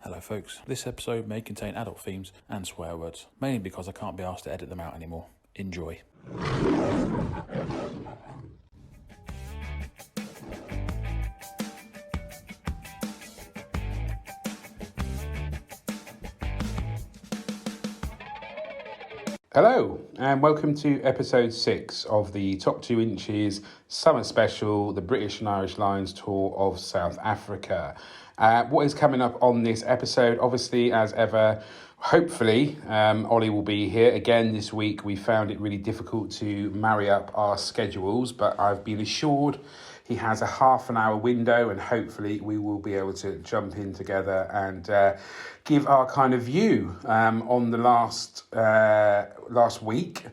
Hello folks, this episode may contain adult themes and swear words, mainly because I can't be asked to edit them out anymore. Enjoy. Hello and welcome to episode 6 of the Top 2 Inches Summer Special, the British and Irish Lions Tour of South Africa. What is coming up on this episode? Obviously, as ever, hopefully, Ollie will be here again this week. We found it really difficult to marry up our schedules, but I've been assured he has a half an hour window and hopefully we will be able to jump in together and give our kind of view on the last week,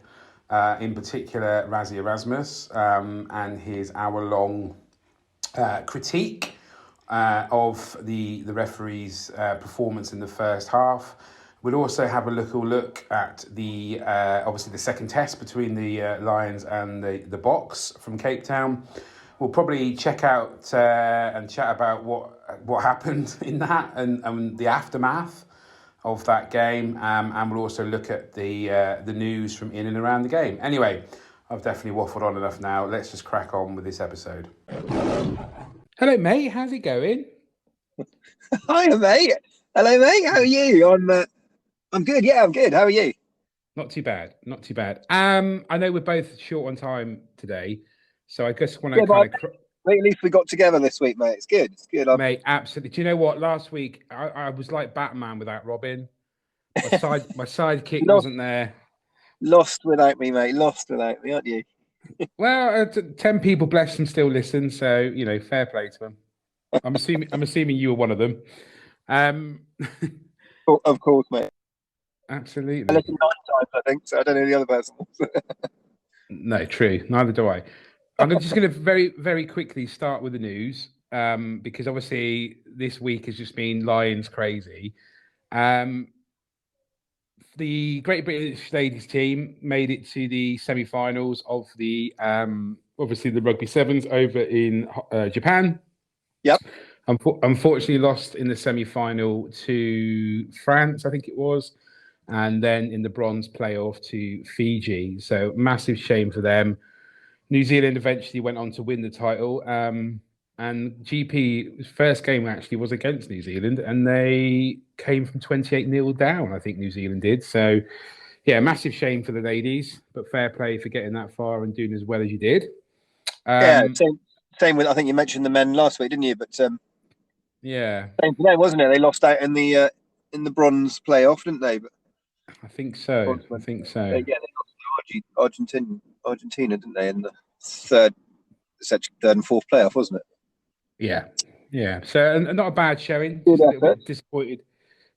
in particular Razzie Erasmus and his hour-long critique of the referee's performance in the first half. We'll also have a look at the obviously the second test between the Lions and the Boks from Cape Town. We'll probably check out and chat about what happened in that and the aftermath of that game, and we'll also look at the news from in and around the game. Anyway, I've definitely waffled on enough now. Let's just crack on with this episode. Hello, mate. How's it going? Hiya, mate. Hello, mate. How are you? I'm good. Yeah, I'm good. How are you? Not too bad. Not too bad. I know we're both short on time today, so I just want to kind of. At least we got together this week, mate. It's good. It's good. Mate, absolutely. Do you know what? Last week I was like Batman without Robin. My sidekick wasn't there. Lost without me, mate. Lost without me, aren't you? Well, 10 people, bless them, still listen. So fair play to them. I'm assuming you were one of them. Of course, mate. Absolutely. I listened 9 times, I think. So I don't know who the other person was. No, true. Neither do I. I'm just going to very, very quickly start with the news because obviously this week has just been Lions crazy. The Great British Ladies team made it to the semi-finals of the obviously the Rugby Sevens over in Japan. Yep. Unfortunately, lost in the semi-final to France, I think it was, and then in the bronze playoff to Fiji. So massive shame for them. New Zealand eventually went on to win the title, and GP's first game actually was against New Zealand, and they came from 28-0 down, I think New Zealand did. So, yeah, massive shame for the ladies, but fair play for getting that far and doing as well as you did. Yeah, same with, I think you mentioned the men last week, didn't you? But yeah, same for them, wasn't it? They lost out in the bronze playoff, didn't they? But I think so. They lost to Argentina, didn't they? In the third and fourth playoff, wasn't it? Yeah. So, and not a bad showing. Good just a little effort. bit disappointed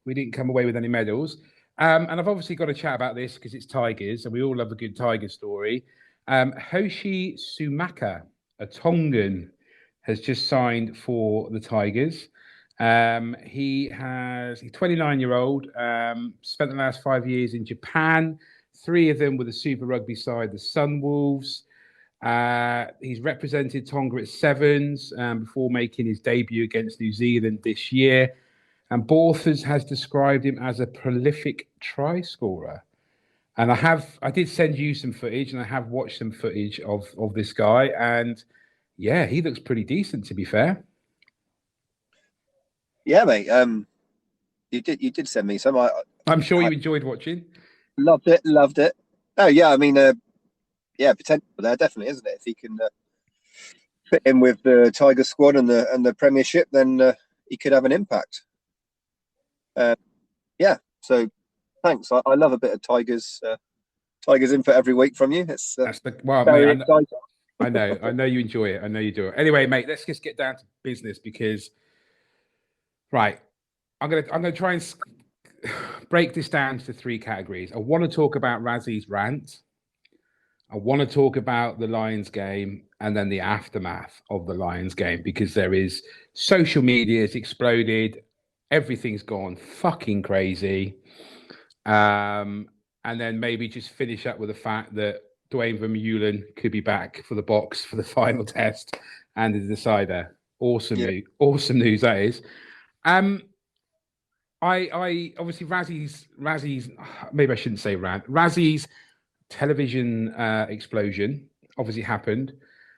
we didn't come away with any medals. And I've obviously got to chat about this because it's Tigers, and we all love a good Tiger story. Hoshi Sumaka, a Tongan, has just signed for the Tigers. He's 29-year-old, spent the last 5 years in Japan, 3 of them with the Super Rugby side, the Sunwolves. He's represented Tonga at Sevens before making his debut against New Zealand this year. And Borthers has described him as a prolific try scorer. And I did send you some footage, and I have watched some footage of this guy. And yeah, he looks pretty decent, to be fair. Yeah, mate. You did send me some. I'm sure you enjoyed watching. Loved it. Oh yeah, I mean, potential there definitely, isn't it? If he can fit in with the Tiger squad and the Premiership, then he could have an impact. So thanks. I love a bit of Tigers input every week from you. That's very exciting. I know you enjoy it. I know you do it. Anyway, mate, let's just get down to business because, right, I'm gonna try and break this down to 3 categories. I want to talk about Razzie's rant. I want to talk about the Lions game and then the aftermath of the Lions game because there is social media has exploded. Everything's gone fucking crazy. And then maybe just finish up with the fact that Dwayne Vermeulen could be back for the Boks for the final test and the decider. Awesome news that is. I obviously Razzie's maybe I shouldn't say rant. Razzie's television explosion obviously happened.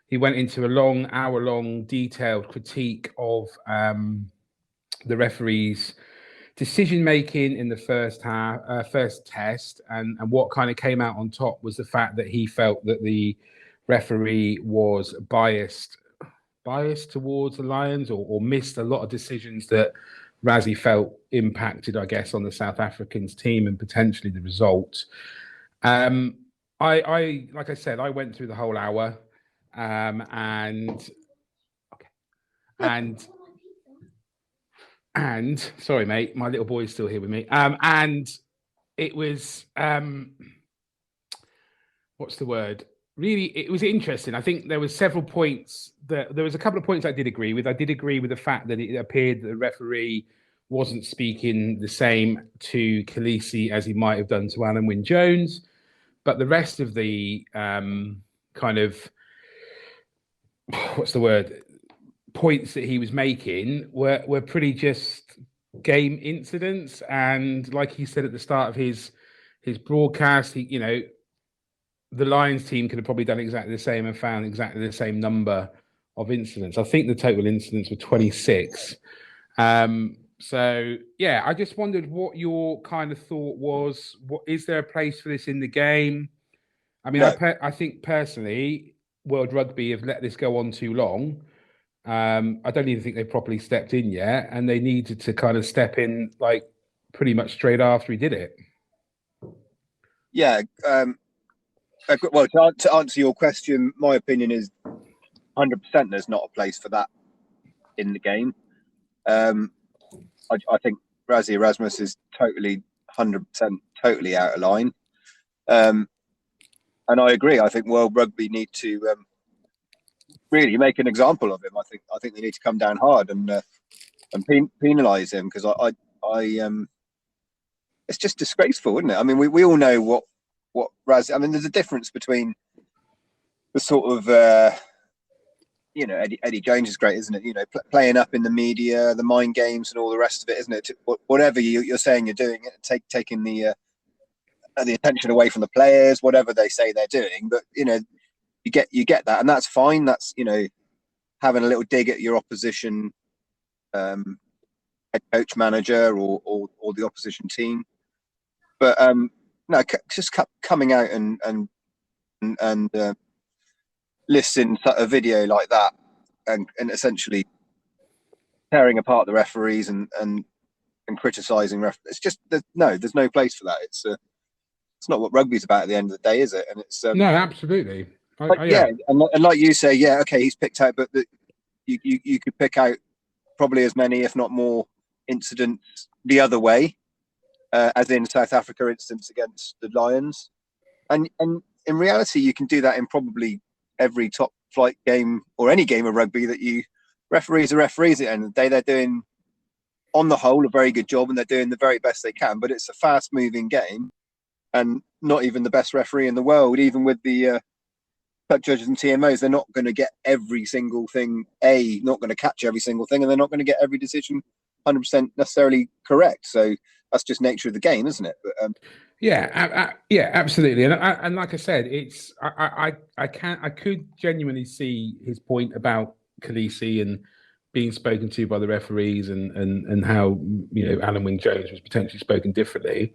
He went into a long, hour-long, detailed critique of the referees' decision making in the first test, and what kind of came out on top was the fact that he felt that the referee was biased towards the Lions, or missed a lot of decisions that Razzie felt impacted, I guess, on the South Africans team and potentially the result. Um, I like I said, I went through the whole hour, and and and sorry, mate, my little boy's still here with me. And it was what's the word? Really, it was interesting. I think there was several points that there was a couple of points I did agree with. I did agree with the fact that it appeared that the referee wasn't speaking the same to Khaleesi as he might have done to Alan Wynne Jones. But the rest of the kind of what's the word points that he was making were pretty just game incidents. And like he said at the start of his broadcast, the Lions team could have probably done exactly the same and found exactly the same number of incidents. I think the total incidents were 26. So yeah, I just wondered what your kind of thought was. What is there a place for this in the game? I mean, No. I think personally, World Rugby have let this go on too long. I don't even think they properly stepped in yet, and they needed to kind of step in like pretty much straight after he did it. Yeah. Well, to answer your question, my opinion is 100% there's not a place for that in the game. I think Razzie Erasmus is totally 100% totally out of line. And I agree. I think World Rugby need to really make an example of him. I think they need to come down hard and penalise him, because it's just disgraceful, isn't it? I mean, we all know what Razzie. I mean, there's a difference between the sort of Eddie Jones is great, isn't it? Playing up in the media, the mind games, and all the rest of it, isn't it? Whatever you're saying you're doing, taking the attention away from the players, whatever they say they're doing. But you get that, and that's fine. That's having a little dig at your opposition head coach, manager, or the opposition team. But no, just coming out and listing a video like that and essentially tearing apart the referees and criticising it's just there's no place for that. It's not what rugby's about at the end of the day, is it? And it's no, absolutely. And like you say, yeah, okay, he's picked out, but you could pick out probably as many, if not more, incidents the other way, as in South Africa instance against the Lions, and in reality, you can do that in probably every top flight game or any game of rugby that referees are referees at the end of the day. They're doing, on the whole, a very good job, and they're doing the very best they can. But it's a fast moving game, and not even the best referee in the world, even with the club judges and TMOs, they're not going to get every single thing, not going to catch every single thing, and they're not going to get every decision 100% necessarily correct. So that's just nature of the game, isn't it? But yeah, absolutely. And like I said, it's I could genuinely see his point about Khaleesi and being spoken to by the referees, and how Alan Wynne Jones was potentially spoken differently.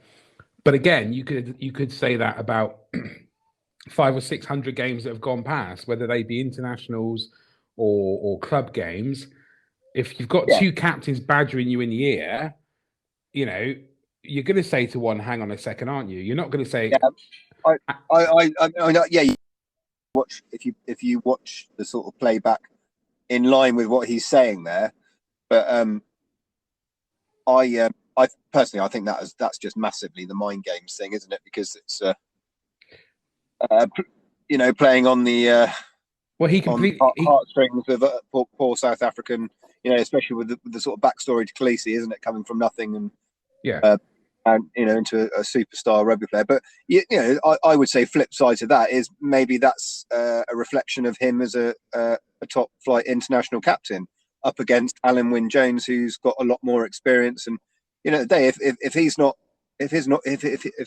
But again, you could say that about 500 or 600 games that have gone past, whether they be internationals or club games. If you've got two captains badgering you in the ear, you're going to say to one, "Hang on a second, aren't you?" You're not going to say, "Yeah." Watch if you watch the sort of playback in line with what he's saying there, but I personally I think that's just massively the mind games thing, isn't it? Because it's playing on the heartstrings of poor South African, especially with the sort of backstory to Khaleesi, isn't it? Coming from nothing and into a superstar rugby player. But I would say flip side to that is maybe that's a reflection of him as a top flight international captain up against Alan Wynne Jones, who's got a lot more experience and you know, the day if he's not if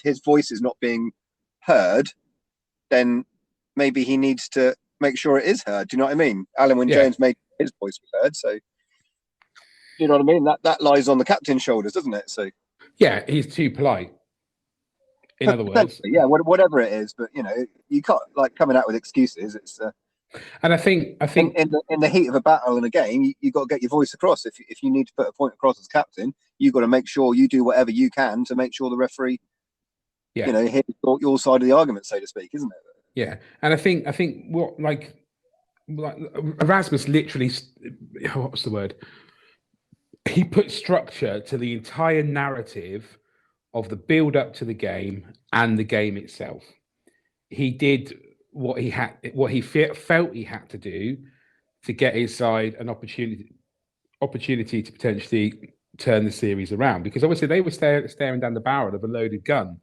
his voice is not being heard, then maybe he needs to make sure it is heard. Do you know what I mean? Alan Wynne Jones made his voice was heard, so you know what I mean. That lies on the captain's shoulders, doesn't it? So yeah, he's too polite. In other words, yeah, whatever it is, but you know, you can't like coming out with excuses. It's and I think in the heat of a battle in a game, you got to get your voice across. If you need to put a point across as captain, you got to make sure you do whatever you can to make sure the referee, you know, hears your side of the argument, so to speak, isn't it? Yeah, and I think what like Erasmus literally, what's the word? He put structure to the entire narrative of the build up to the game and the game itself. He did what he felt he had to do to get his side an opportunity to potentially turn the series around, because obviously they were staring down the barrel of a loaded gun.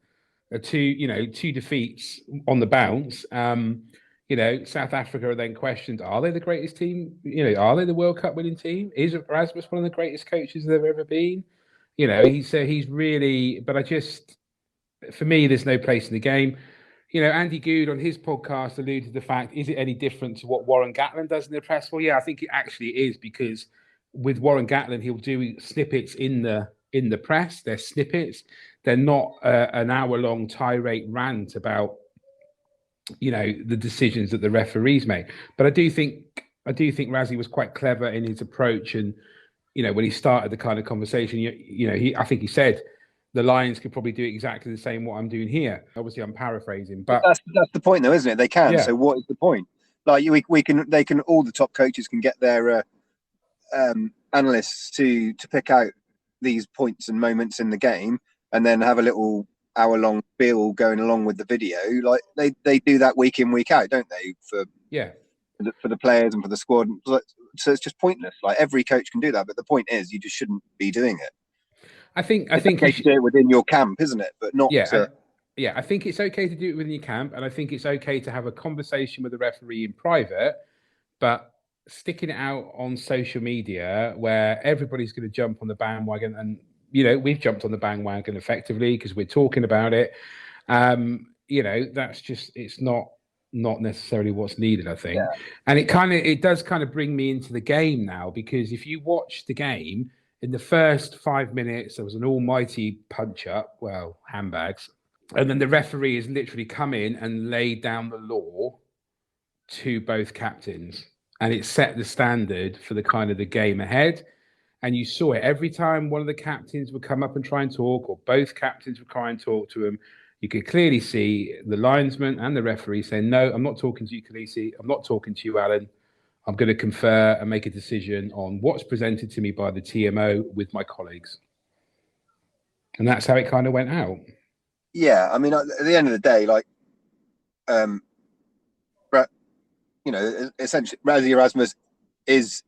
Two defeats on the bounce. South Africa are then questioned: are they the greatest team? Are they the World Cup winning team? Is Erasmus one of the greatest coaches there ever been? He's really. But for me, there's no place in the game. Andy Good on his podcast alluded to the fact: is it any different to what Warren Gatland does in the press? Well, yeah, I think it actually is, because with Warren Gatland, he'll do snippets in the press. They're snippets. They're not an hour-long tirade rant about, the decisions that the referees make. But I do think Razzie was quite clever in his approach, and when he started the kind of conversation, I think he said the Lions could probably do exactly the same what I'm doing here. Obviously, I'm paraphrasing, but that's the point, though, isn't it? They can. Yeah. So what is the point? Like they can all the top coaches can get their analysts to pick out these points and moments in the game, and then have a little hour-long spiel going along with the video. Like they do that week in, week out, don't they? For the players and for the squad. So it's just pointless. Like every coach can do that, but the point is, you just shouldn't be doing it. I think you should do it within your camp, isn't it? But not. I think it's okay to do it within your camp, and I think it's okay to have a conversation with the referee in private, but sticking it out on social media where everybody's going to jump on the bandwagon, and we've jumped on the bandwagon effectively because we're talking about it. That's just, it's not necessarily what's needed, I think. And it does bring me into the game now, because if you watch the game, in the first 5 minutes, there was an almighty punch up, handbags. And then the referee has literally come in and laid down the law to both captains. And it set the standard for the game ahead. And you saw it every time one of the captains would come up and try and talk, or both captains would try and talk to him. You could clearly see the linesman and the referee saying, no, I'm not talking to you, Khaleesi. I'm not talking to you, Alan. I'm going to confer and make a decision on what's presented to me by the TMO with my colleagues. And that's how it kind of went out. Yeah, I mean, at the end of the day, essentially, Razzie Erasmus is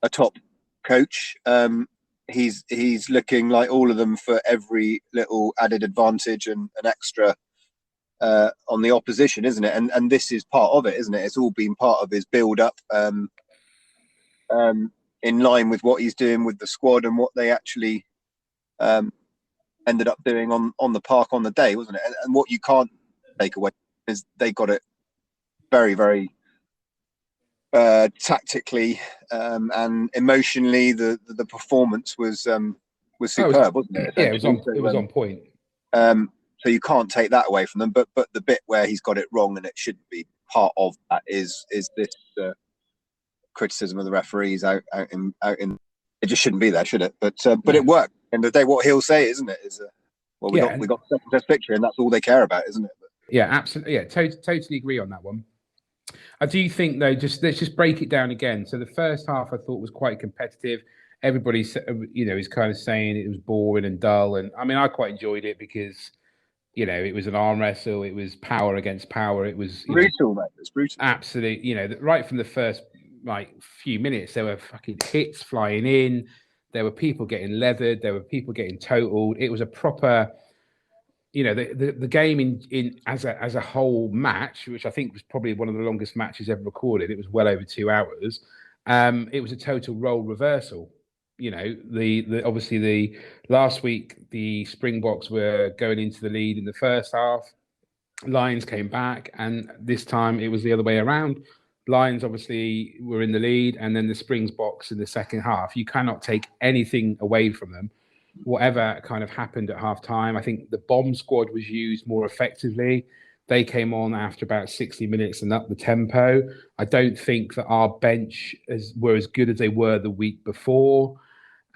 a top coach. He's looking like all of them for every little added advantage and an extra on the opposition, isn't it? And this is part of it, isn't it? It's all been part of his build up, in line with what he's doing with the squad and what they actually ended up doing on the park on the day, wasn't it? And what you can't take away is they got it very, very tactically and emotionally. The performance was superb, wasn't it? Yeah, it was on point. So you can't take that away from them. But the bit where he's got it wrong, and it shouldn't be part of that, is this criticism of the referees out in. It just shouldn't be there, should it? But it worked. End of the day, what he'll say, isn't it? Is we got the second test picture, and that's all they care about, isn't it? Yeah, absolutely. Yeah, totally agree on that one. I do think, though, let's just break it down again. So the first half I thought was quite competitive. Everybody, is kind of saying it was boring and dull, and I mean, I quite enjoyed it because, it was an arm wrestle. It was power against power. It was brutal, mate. It was brutal. Absolutely. Right from the first few minutes, there were fucking hits flying in. There were people getting leathered. There were people getting totaled. It was a proper, the game in as a whole match, which I think was probably one of the longest matches ever recorded. It was well over 2 hours. It was a total role reversal. the obviously the last week the Springboks were going into the lead in the first half. Lions came back, and this time it was the other way around. Lions obviously were in the lead, and then the Springboks in the second half. You cannot take anything away from them. Whatever kind of happened at half time, I think the bomb squad was used more effectively. They came on after about 60 minutes and up the tempo. I don't think that our bench were as good as they were the week before.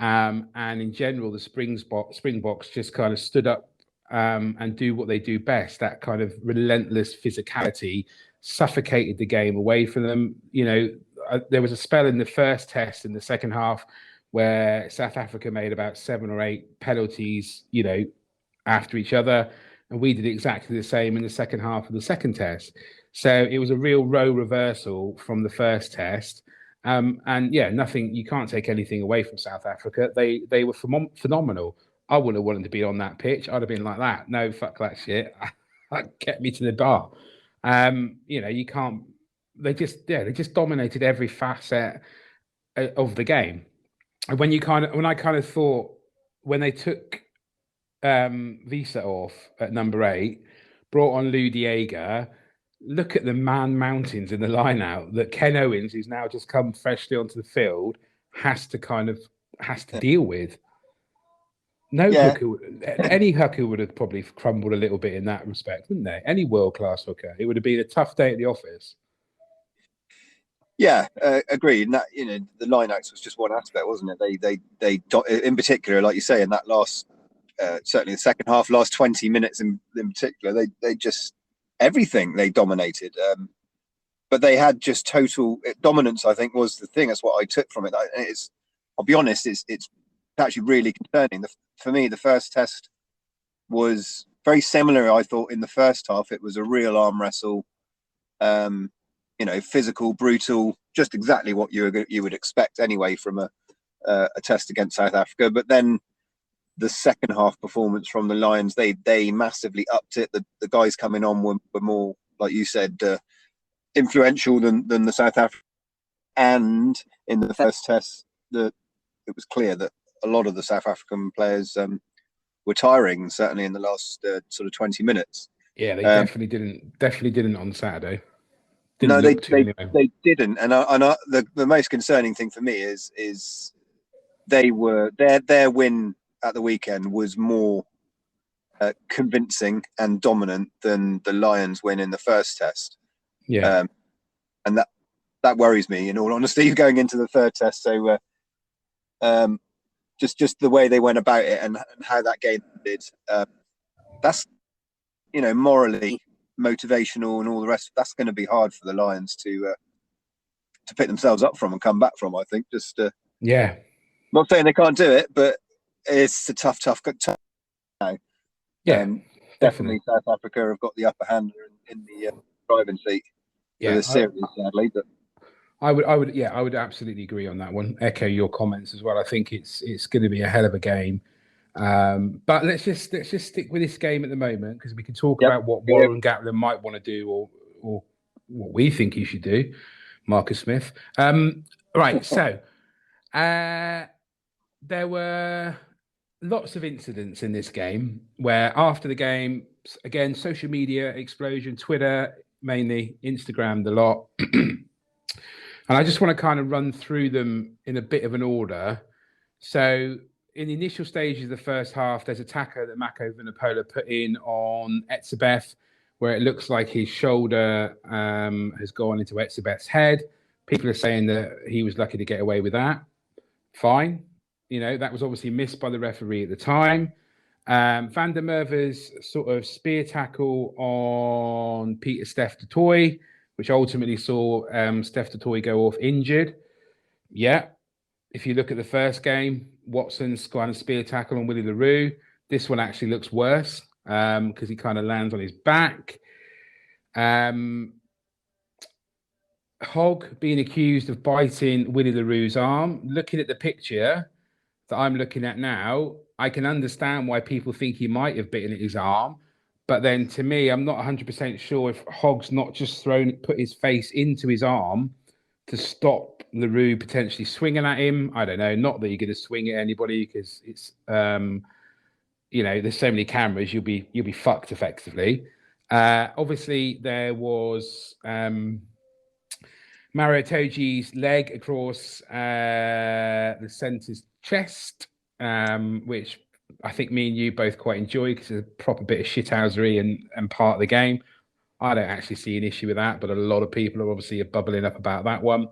And in general, the Springboks just kind of stood up and do what they do best. That kind of relentless physicality suffocated the game away from them. There was a spell in the first test in the second half where South Africa made about 7 or 8 penalties, after each other. And we did exactly the same in the second half of the second test. So it was a real role reversal from the first test. And yeah, nothing, you can't take anything away from South Africa. They were phenomenal. I wouldn't have wanted to be on that pitch. I'd have been like that. No, fuck that shit. Get me to the bar. You can't, they just dominated every facet of the game. And when I kind of thought, when they took Visa off at number 8, brought on Lou Diega, look at the man mountains in the line out that Ken Owens, who's now just come freshly onto the field, has to deal with. Any hooker would have probably crumbled a little bit in that respect, wouldn't they? Any world-class hooker. It would have been a tough day at the office. Yeah, agreed. And that, the line-outs was just one aspect, wasn't it? They in particular, like you say, in that last, certainly the second half, last 20 minutes in particular, they just, everything they dominated. But they had just total dominance, I think, was the thing. That's what I took from it. I'll be honest, it's actually really concerning. For me, the first test was very similar. I thought in the first half, it was a real arm wrestle, physical, brutal, just exactly what you would expect anyway from a test against South Africa. But then the second half performance from the Lions, they massively upped it. The guys coming on were more, like you said, influential than the South African. And in the first test, it was clear that a lot of the South African players were tiring, certainly in the last sort of 20 minutes. Yeah, they definitely didn't on Saturday. They didn't. And the most concerning thing for me is their win at the weekend was more convincing and dominant than the Lions win in the first test. Yeah. And that worries me, in all honesty, going into the third test. So just the way they went about it and how that game did, that's, morally, motivational and all the rest. That's going to be hard for the Lions to pick themselves up from and come back from, I think. Yeah. Not saying they can't do it, but it's a tough now. Yeah, definitely South Africa have got the upper hand in the driving seat for the series, sadly. But I would absolutely agree on that one. Echo your comments as well. I think it's going to be a hell of a game. But let's just stick with this game at the moment, because we can talk about what Warren Gatland might want to do or what we think he should do, Marcus Smith. Right, so there were lots of incidents in this game where after the game, again, social media explosion, Twitter mainly, Instagram the lot. And I just want to kind of run through them in a bit of an order. So in the initial stages of the first half, there's a tackle that Mako Vunipola put in on Etzebeth, where it looks like his shoulder has gone into Etzebeth's head. People are saying that he was lucky to get away with that. Fine. That was obviously missed by the referee at the time. Van der Merwe's sort of spear tackle on Peter Steph du Toit, which ultimately saw Steph du Toit go off injured. Yeah. If you look at the first game, Watson's kind of spear tackle on Willie LaRue. This one actually looks worse because he kind of lands on his back. Hogg being accused of biting Willie LaRue's arm. Looking at the picture that I'm looking at now, I can understand why people think he might have bitten at his arm. But then to me, I'm not 100% sure if Hogg's not just put his face into his arm to stop LaRue potentially swinging at him. I don't know. Not that you're going to swing at anybody because it's there's so many cameras. You'll be fucked effectively. Obviously, there was Mario Toji's leg across the centre's chest, which I think me and you both quite enjoy because it's a proper bit of shithousery and part of the game. I don't actually see an issue with that, but a lot of people are obviously bubbling up about that one.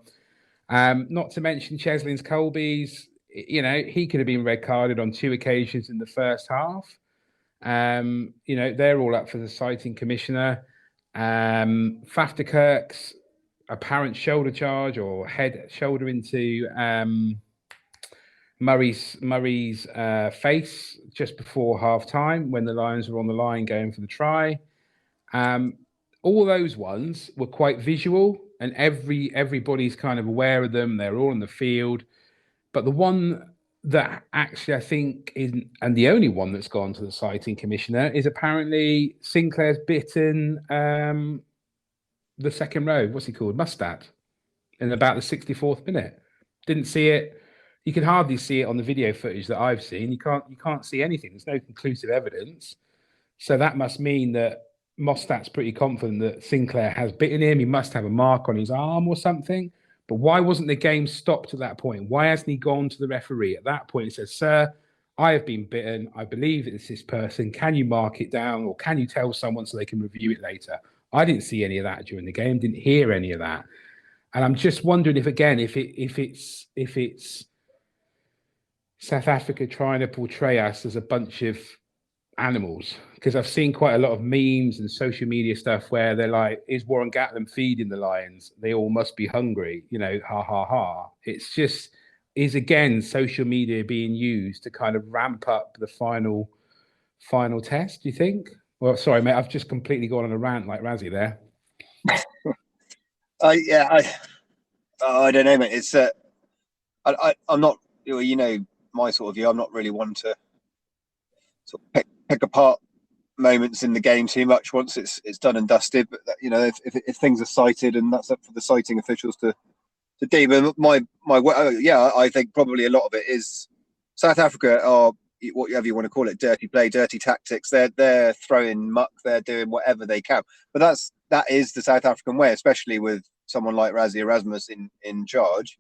Not to mention Cheslin's Colby's, he could have been red carded on 2 occasions in the first half. They're all up for the citing commissioner. Fafterkirk's apparent shoulder charge or shoulder into Murray's face just before half time when the Lions were on the line going for the try. All those ones were quite visual and everybody's kind of aware of them. They're all in the field. But the one that actually I think is, and the only one that's gone to the citing commissioner, is apparently Sinclair's bitten the second row. What's he called? Mustat. In about the 64th minute. Didn't see it. You can hardly see it on the video footage that I've seen. You can't see anything. There's no conclusive evidence. So that must mean that Mostat's pretty confident that Sinclair has bitten him. He must have a mark on his arm or something. But why wasn't the game stopped at that point? Why hasn't he gone to the referee at that point and said, "Sir, I have been bitten. I believe it's this person. Can you mark it down or can you tell someone so they can review it later?" I didn't see any of that during the game. Didn't hear any of that. And I'm just wondering if it's South Africa trying to portray us as a bunch of animals, because I've seen quite a lot of memes and social media stuff where they're like, "Is Warren Gatland feeding the lions? They all must be hungry, ha ha ha." It's just again social media being used to kind of ramp up the final test. Do you think? Well, sorry, mate, I've just completely gone on a rant like Razzie there. I don't know, mate. It's I'm not, my sort of view. I'm not really one to sort of pick apart moments in the game too much once it's done and dusted. But if things are cited, and that's up for the citing officials to deal. But I think probably a lot of it is South Africa are, whatever you want to call it, dirty play, dirty tactics. They're throwing muck. They're doing whatever they can. But that is the South African way, especially with someone like Razzie Erasmus in charge.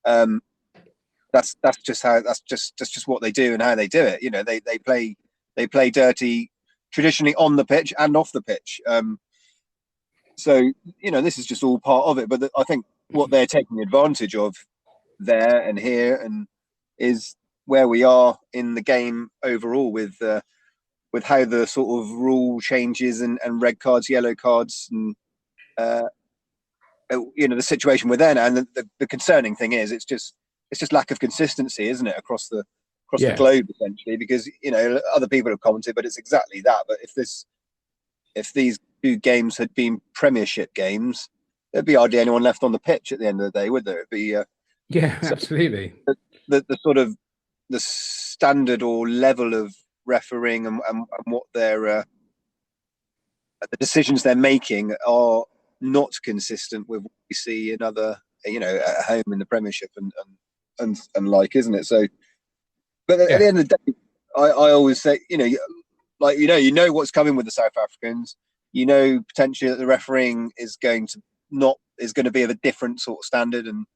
That's just what they do and how they do it. They play dirty traditionally on the pitch and off the pitch. So this is just all part of it. But I think what they're taking advantage of there and here and is where we are in the game overall with how the sort of rule changes and red cards, yellow cards, and the situation we're there now. And the concerning thing is it's just lack of consistency, isn't it, across the globe essentially? Because other people have commented, but it's exactly that. But if these 2 games had been Premiership games, there'd be hardly anyone left on the pitch at the end of the day, would there? It'd be absolutely. The sort of the standard or level of refereeing and what their the decisions they're making are not consistent with what we see in other, at home in the Premiership and like, isn't it? So, but at the end of the day, I always say, what's coming with the South Africans. Potentially that the refereeing is going to be of a different sort of standard and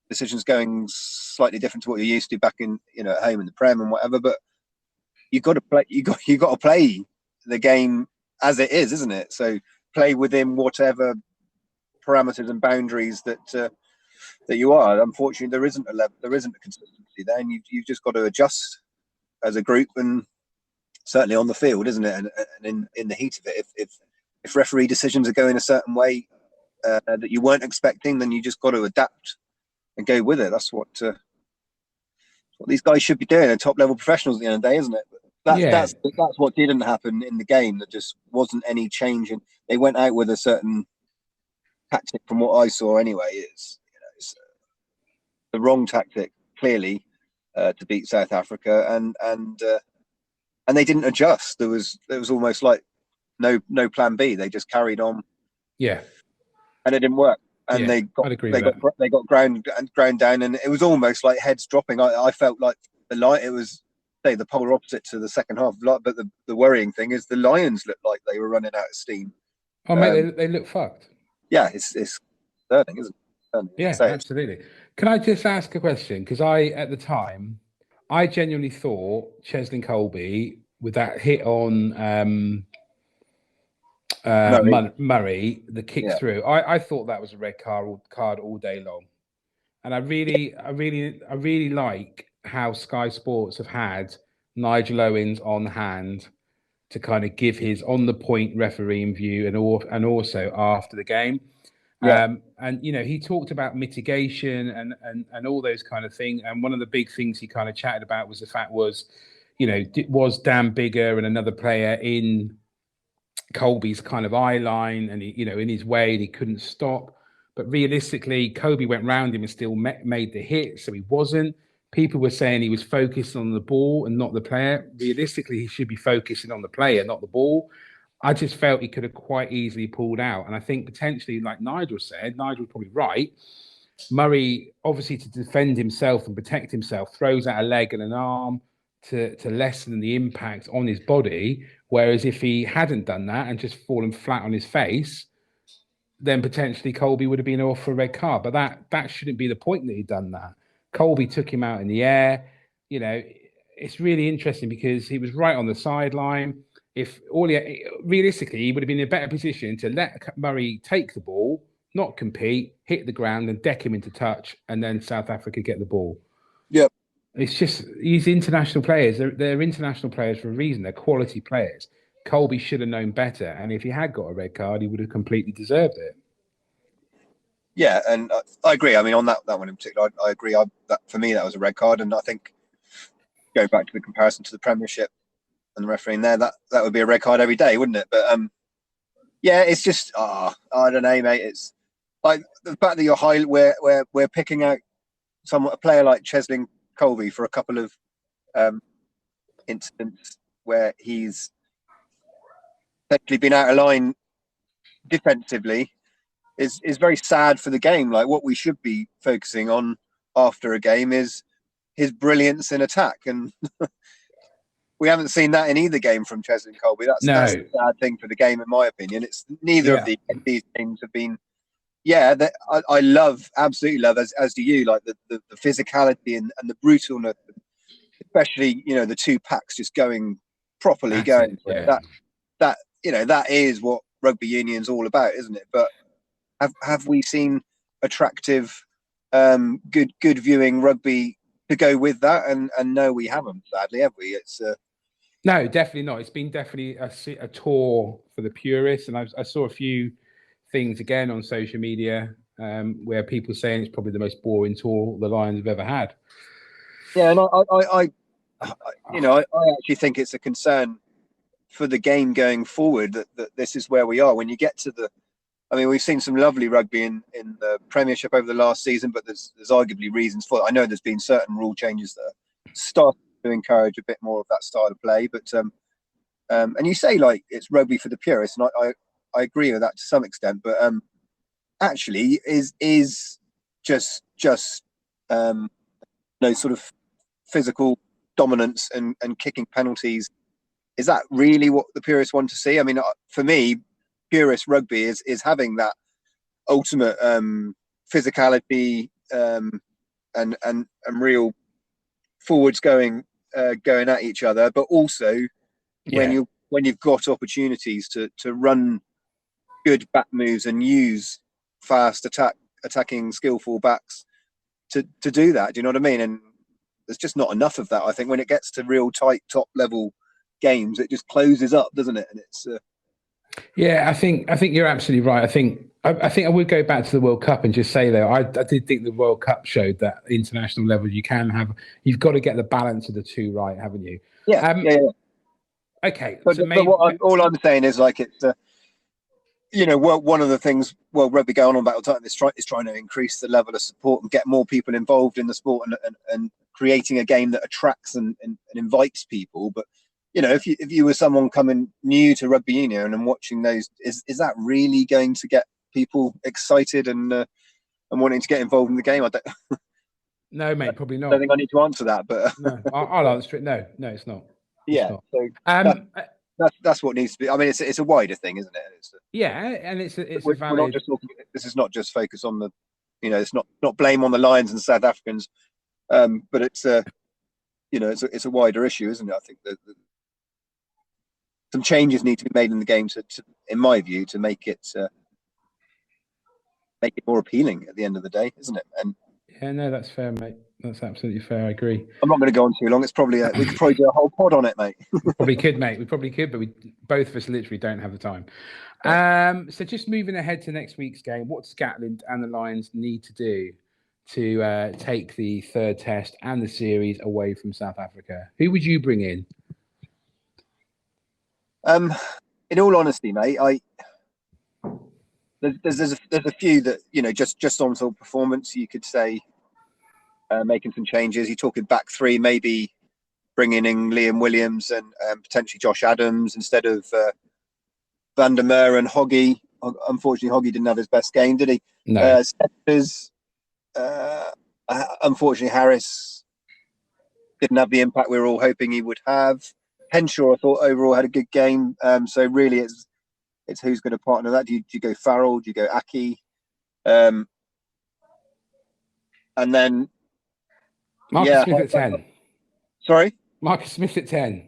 decisions going slightly different to what you're used to back in, at home in the Prem and whatever. But you got to play the game as it is, isn't it? So play within whatever parameters and boundaries that you are. Unfortunately, there isn't a consistency there, and you've just got to adjust as a group, and certainly on the field, isn't it? And in the heat of it, if referee decisions are going a certain way that you weren't expecting, then you just got to adapt and go with it. That's what these guys should be doing. They're top level professionals at the end of the day, isn't it? That's what didn't happen in the game. There just wasn't any change, and they went out with a certain tactic. From what I saw, anyway, it's the wrong tactic clearly to beat South Africa, and they didn't adjust. There was almost like no plan B. They just carried on, and it didn't work. and Yeah, I'd agree with that. they got ground down, and it was almost like heads dropping. I felt like it was the polar opposite to the second half. But the worrying thing is the Lions looked like they were running out of steam. Oh, mate, they look fucked. Yeah, it's concerning, isn't it? Yeah, absolutely. Can I just ask a question? Because at the time, I genuinely thought Cheslin Colby, with that hit on Murray, the kick through, I thought that was a red card all day long. And I really like how Sky Sports have had Nigel Owens on hand to kind of give his on the point refereeing view and also after the game. Yeah. And he talked about mitigation and all those kind of things. And one of the big things he kind of chatted about was the fact was Dan Bigger and another player in Colby's kind of eye line, and he, in his way, and he couldn't stop. But realistically, Kobe went round him and still made the hit, so he wasn't. People were saying he was focused on the ball and not the player. Realistically, he should be focusing on the player, not the ball. I just felt he could have quite easily pulled out. And I think potentially, like Nigel said, Nigel's probably right. Murray, obviously to defend himself and protect himself, throws out a leg and an arm to lessen the impact on his body. Whereas if he hadn't done that and just fallen flat on his face, then potentially Colby would have been off for a red card. But that shouldn't be the point that he'd done that. Colby took him out in the air. It's really interesting because he was right on the sideline. If realistically, he would have been in a better position to let Murray take the ball, not compete, hit the ground and deck him into touch, and then South Africa get the ball. Yep. It's just these international players. They're international players for a reason. They're quality players. Colby should have known better, and if he had got a red card, he would have completely deserved it. Yeah, and I agree. I mean, on that one in particular, I agree. That for me, that was a red card, and I think going back to the comparison to the Premiership and the refereeing there, that would be a red card every day, wouldn't it? But yeah, it's just I don't know, mate. It's like the fact that we're picking out a player like Cheslin Colby for a couple of incidents where he's essentially been out of line defensively is very sad for the game. Like, what we should be focusing on after a game is his brilliance in attack, and we haven't seen that in either game from Cheslin Colby. That's a sad thing for the game, in my opinion. It's neither of these teams have been. Yeah, I absolutely love, as do you, like the physicality and the brutalness, especially the two packs just going properly. That is what rugby union's all about, isn't it? But have we seen attractive, good viewing rugby to go with that? And no, we haven't. Sadly, have we? It's no, definitely not. It's been definitely a tour for the purists, and I saw a few things again on social media where people saying it's probably the most boring tour the Lions have ever had. Yeah, and I actually think it's a concern for the game going forward that this is where we are. When you get to we've seen some lovely rugby in the Premiership over the last season, but there's arguably reasons for it. I know there's been certain rule changes that start to encourage a bit more of that style of play, but and you say like it's rugby for the purists, and I agree with that to some extent, but actually is just sort of physical dominance and kicking penalties. Is that really what the purists want to see? I mean, for me, purist rugby is having that ultimate physicality and real forwards going at each other, but also when you've got opportunities to run good back moves and use fast attacking skillful backs to do that. Do you know what I mean? And there's just not enough of that. I think when it gets to real tight top level games, it just closes up, doesn't it? And it's yeah, I think you're absolutely right. I think I would go back to the World Cup and just say though, I did think the World Cup showed that international level you've got to get the balance of the two right, haven't you? Yeah. Okay, but all I'm saying is like it's one of the things World Rugby going on about all the time is trying to increase the level of support and get more people involved in the sport and creating a game that attracts and invites people. But if you were someone coming new to rugby union and watching those, is that really going to get people excited and and wanting to get involved in the game. No, mate, probably I don't not. think I need to answer that, but No, I'll answer it. No, it's not. yeah. It's So not. that's what needs to be. I mean, it's a wider thing, isn't it? And it's a We're valid. not just talking. This is not just focus on the, it's not blame on the Lions and South Africans, but it's it's a wider issue, isn't it? I think that some changes need to be made in the game in my view, to make it more appealing at the end of the day, isn't it? And yeah, no, that's fair, mate. That's absolutely fair. I agree. I'm not going to go on too long. It's probably we could probably do a whole pod on it, mate. Probably could, mate. We probably could, but both of us literally don't have the time. So just moving ahead to next week's game, what Scotland and the Lions need to do to take the third test and the series away from South Africa? Who would you bring in? In all honesty, mate, there's a few that just on sort of performance, you could say making some changes. You're talking back three, maybe bringing in Liam Williams and potentially Josh Adams instead of Van der Merwe and Hoggy. Unfortunately, Hoggy didn't have his best game, did he? No. Unfortunately, Harris didn't have the impact we were all hoping he would have. Henshaw, I thought overall had a good game. So really, it's who's going to partner that. Do you go Farrell? Do you go Aki? And then Marcus Smith at 10. Sorry? Marcus Smith at 10.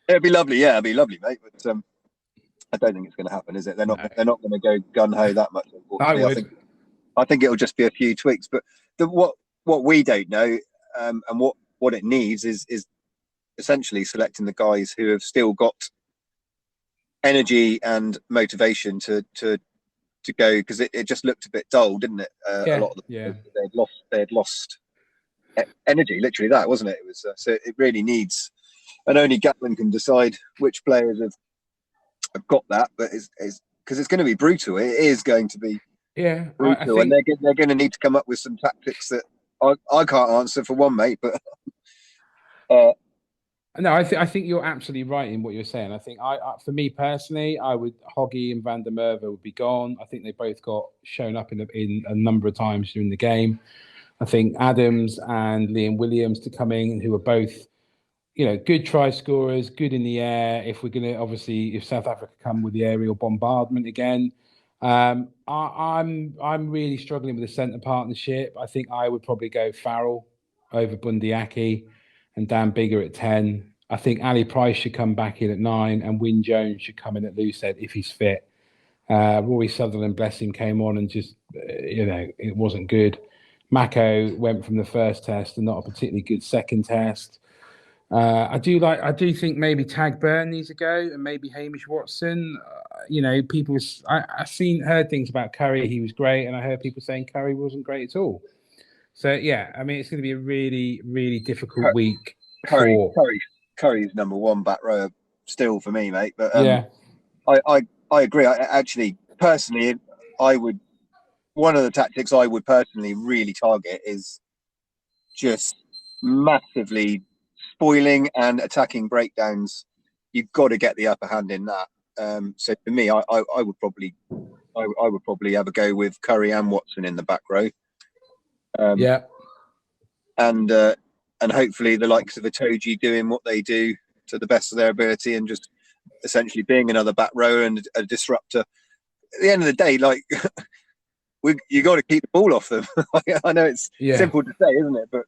It'd be lovely, yeah, it'd be lovely, mate. But I don't think it's going to happen, is it? They're not going to go gun ho that much. I think it'll just be a few tweaks. But what we don't know, and what it needs is essentially selecting the guys who have still got energy and motivation to go, because it just looked a bit dull, didn't it? A lot of they had lost energy, literally that, wasn't it? It was so it really needs, and only Gatland can decide which players have got that, but it's because it's going to be brutal. It is going to be brutal, and they're going to need to come up with some tactics that I can't answer for one, mate. But no, I think you're absolutely right in what you're saying. I think for me personally, Hoggy and Van der Merwe would be gone. I think they both got shown up in a number of times during the game. I think Adams and Liam Williams to come in, who are both, good try scorers, good in the air. If we're going to, obviously, if South Africa come with the aerial bombardment again, I'm really struggling with the centre partnership. I think I would probably go Farrell over Bundyaki and Dan Bigger at 10. I think Ali Price should come back in at 9, and Wyn Jones should come in at loose head if he's fit. Rory Sutherland, bless him, came on and just, it wasn't good. Mako went from the first test and not a particularly good second test. I do think maybe Tag Burn needs to go, and maybe Hamish Watson. Heard things about Curry. He was great, and I heard people saying Curry wasn't great at all. So yeah, I mean, it's going to be a really, really difficult week. Curry's number one back row still for me, mate. But I agree. Personally, one of the tactics I would personally really target is just massively spoiling and attacking breakdowns. You've got to get the upper hand in that. So for me, I would probably have a go with Curry and Watson in the back row. And hopefully the likes of Itoje doing what they do to the best of their ability and just essentially being another back row and a disruptor. At the end of the day, you got to keep the ball off them. I know it's simple to say, isn't it? But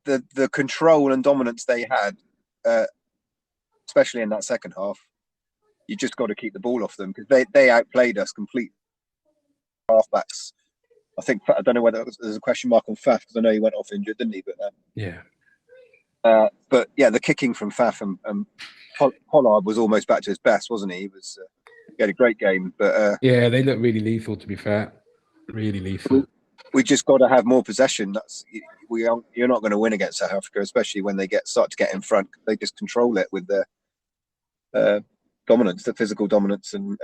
the control and dominance they had, especially in that second half, you just got to keep the ball off them, because they outplayed us completely. Halfbacks. I don't know whether there's a question mark on Faf, because I know he went off injured, didn't he? But but the kicking from Faf and Pollard was almost back to his best, wasn't he? He had a great game, but they look really lethal. To be fair, really lethal. We just got to have more possession. You're not going to win against South Africa, especially when they start to get in front. They just control it with their dominance, the physical dominance, and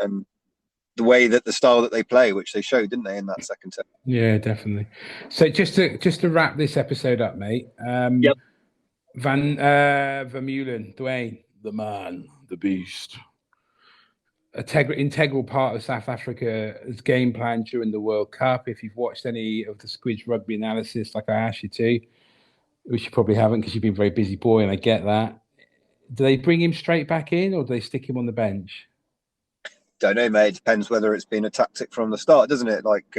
the way that the style that they play, which they showed, didn't they, in that second set? Yeah, definitely. So just to wrap this episode up, mate. Van Vermeulen, Dwayne, the man, the beast. integral part of South Africa's game plan during the World Cup. If you've watched any of the Squid's rugby analysis, like I asked you to, which you probably haven't because you've been a very busy boy, and I get that. Do they bring him straight back in, or do they stick him on the bench? Don't know, mate. It depends whether it's been a tactic from the start, doesn't it? Like,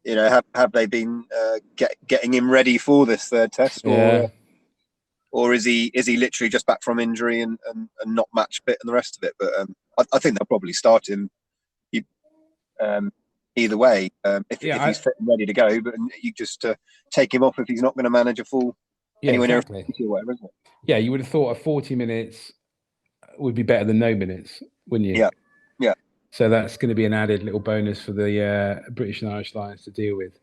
have they been getting him ready for this third test, or is he literally just back from injury and not match fit and the rest of it? But I think they'll probably start him either way if he's fit and ready to go. But you just take him off if he's not going to manage a full anywhere near or whatever, isn't it? Yeah, you would have thought 40 minutes would be better than no minutes, wouldn't you? Yeah. So that's going to be an added little bonus for the British and Irish Lions to deal with.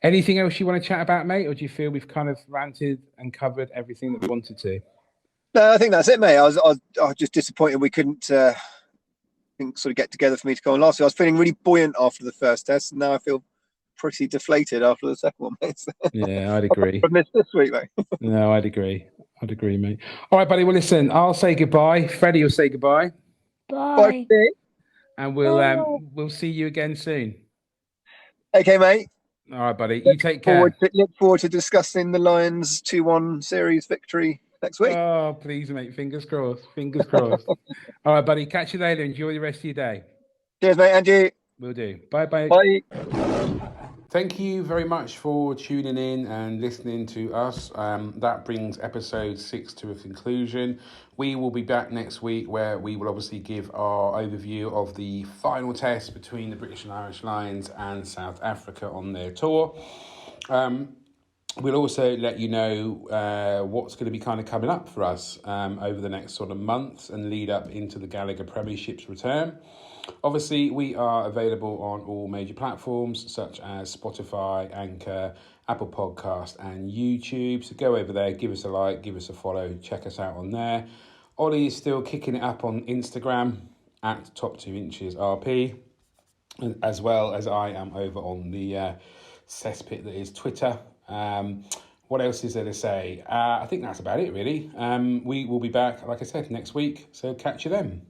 Anything else you want to chat about, mate, or do you feel we've kind of ranted and covered everything that we wanted to? No, I think that's it, mate. I was just disappointed we couldn't sort of get together for me to go on last week. I was feeling really buoyant after the first test, and now I feel pretty deflated after the second one, mate. Yeah, I'd agree. I've missed this week, mate. No, I'd agree, mate. All right, buddy. Well, listen, I'll say goodbye. Freddie will say goodbye. Bye. And we'll see you again soon. Okay, mate. All right, buddy. You take care. Look forward to discussing the Lions 2-1 series victory next week. Oh, please, mate. Fingers crossed. Fingers crossed. All right, buddy. Catch you later. Enjoy the rest of your day. Cheers, mate. And you. Will do. Bye-bye. Bye. Thank you very much for tuning in and listening to us. That brings episode 6 to a conclusion. We will be back next week where we will obviously give our overview of the final test between the British and Irish Lions and South Africa on their tour. We'll also let you know what's going to be kind of coming up for us over the next sort of months and lead up into the Gallagher Premiership's return. Obviously, we are available on all major platforms such as Spotify, Anchor, Apple Podcast and YouTube. So go over there, give us a like, give us a follow, check us out on there. Ollie is still kicking it up on Instagram at Top 2 Inches RP, as well as I am over on the cesspit that is Twitter. What else is there to say? I think that's about it, really. We will be back, like I said, next week. So catch you then.